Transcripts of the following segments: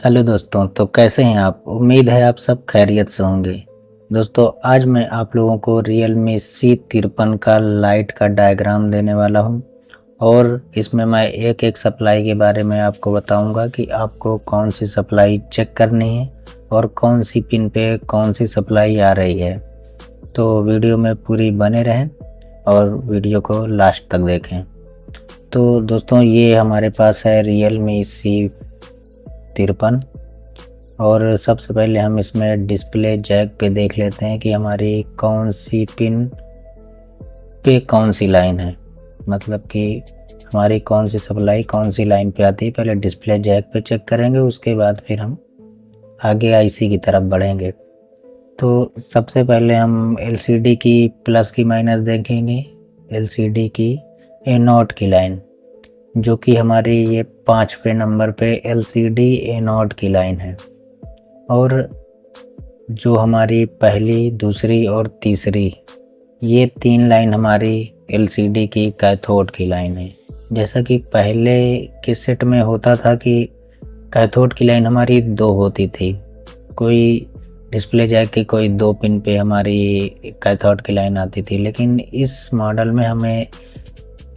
Hello दोस्तों, तो कैसे हैं आप। उम्मीद है आप सब खैरियत से होंगे। दोस्तों, आज मैं आप लोगों को Realme C53 का लाइट का डायग्राम देने वाला हूं और इसमें मैं एक एक सप्लाई के बारे में आपको बताऊंगा कि आपको कौन सी सप्लाई चेक करनी है और कौन सी पिन पे कौन सी सप्लाई आ रही है। तो वीडियो में पूरी बने रहें और वीडियो को लास्ट तक देखें। तो दोस्तों, ये हमारे पास है Realme C53 और सबसे पहले हम इसमें डिस्प्ले जैक पे देख लेते हैं कि हमारी कौन सी पिन पे कौन सी लाइन है, मतलब कि हमारी कौन सी सप्लाई कौन सी लाइन पे आती है। पहले डिस्प्ले जैक पे चेक करेंगे, उसके बाद फिर हम आगे आईसी की तरफ बढ़ेंगे। तो सबसे पहले हम एलसीडी की प्लस की माइनस देखेंगे। एलसीडी की A0 की लाइन, जो कि हमारी ये 5वें नंबर पे एलसीडी A0 की लाइन है। और जो हमारी पहली, दूसरी और तीसरी, ये 3 लाइन हमारी एलसीडी की कैथोड की लाइन है। जैसा कि पहले के सेट में होता था कि कैथोड की लाइन हमारी 2 होती थी। कोई डिस्प्ले जैक की कोई 2 पिन पे हमारी कैथोड की लाइन आती थी, लेकिन इस मॉडल में हमें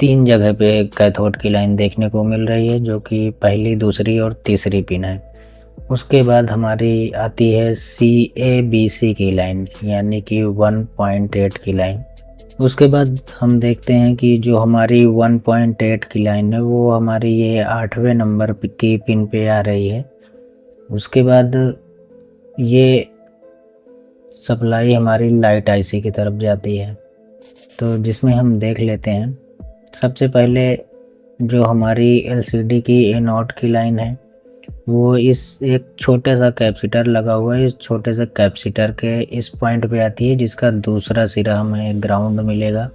3 जगह पे कैथोड की लाइन देखने को मिल रही है, जो कि पहली, दूसरी और तीसरी पिन है। उसके बाद हमारी आती है CABC की लाइन, यानी कि 1.8 की लाइन। उसके बाद हम देखते हैं कि जो हमारी 1.8 की लाइन है वो हमारी ये 8वें नंबर की पिन पे आ रही है। उसके बाद ये सप्लाई हमारी लाइट आईसी की तरफ जाती है, तो जिसमें हम देख लेते हैं। सबसे पहले जो हमारी एलसीडी की A0 की लाइन है वो इस एक छोटे सा कैपेसिटर लगा हुआ है, इस छोटे से कैपेसिटर के इस पॉइंट पे आती है, जिसका दूसरा सिरा हमें ग्राउंड मिलेगा।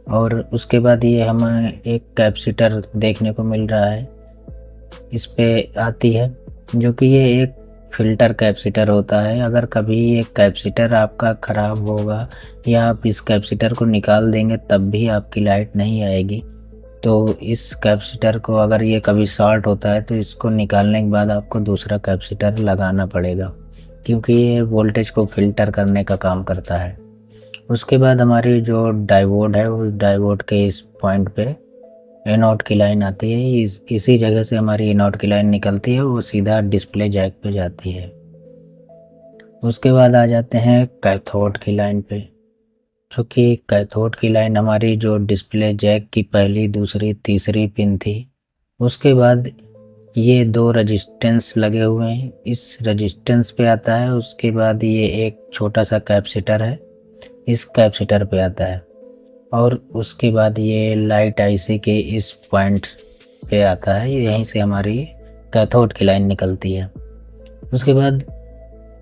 और उसके बाद ये हमें एक कैपेसिटर देखने को मिल रहा है, इस पे आती है, जो कि ये एक फ़िल्टर कैपेसिटर होता है। अगर कभी ये कैपेसिटर आपका ख़राब होगा या आप इस कैपेसिटर को निकाल देंगे तब भी आपकी लाइट नहीं आएगी। तो इस कैपेसिटर को, अगर ये कभी शॉर्ट होता है तो इसको निकालने के बाद आपको दूसरा कैपेसिटर लगाना पड़ेगा, क्योंकि ये वोल्टेज को फ़िल्टर करने का काम करता है। उसके बाद हमारी जो डायोड है, उस डायोड के इस पॉइंट पे A0 की लाइन आती है। इसी जगह से हमारी A0 की लाइन निकलती है, वो सीधा डिस्प्ले जैक पे जाती है। उसके बाद आ जाते हैं कैथोड की लाइन पे, जो कि कैथोड की लाइन हमारी जो डिस्प्ले जैक की पहली, दूसरी, तीसरी पिन थी। उसके बाद ये 2 रेजिस्टेंस लगे हुए हैं, इस रेजिस्टेंस पे आता है। उसके बाद ये एक छोटा सा कैपेसिटर है, इस कैपेसिटर पे आता है। और उसके बाद ये लाइट आईसी के इस पॉइंट पे आता है, यहीं से हमारी कैथोड की लाइन निकलती है। उसके बाद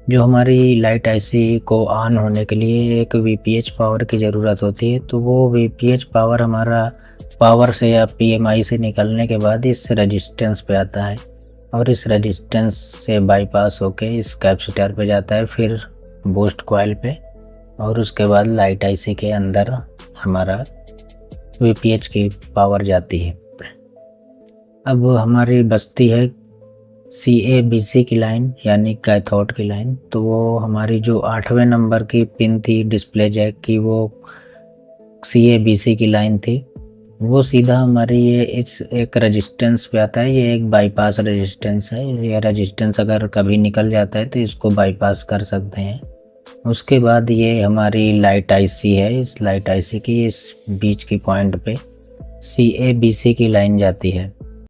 जो हमारी लाइट आईसी को ऑन होने के लिए एक वीपीएच पावर की ज़रूरत होती है, तो वो वीपीएच पावर हमारा पावर से या पीएमआई से निकलने के बाद इस रेजिस्टेंस पे आता है और इस रेजिस्टेंस से बाईपास होके इस कैपेसिटर पे जाता है, फिर बूस्ट कॉइल पे, और उसके बाद लाइट आईसी के अंदर हमारा वीपीएच की पावर जाती है। अब हमारी बचती है CABC की लाइन, यानी कैथोड की लाइन। तो वो हमारी जो 8वें नंबर की पिन थी डिस्प्ले जैक की, वो CABC की लाइन थी। वो सीधा हमारी ये इस एक रेजिस्टेंस पे आता है, ये एक बाईपास रेजिस्टेंस है। ये रेजिस्टेंस अगर कभी निकल जाता है तो इसको बाईपास कर सकते हैं। उसके बाद ये हमारी लाइट आईसी है, इस लाइट आईसी की इस बीच की पॉइंट पे CABC की लाइन जाती है।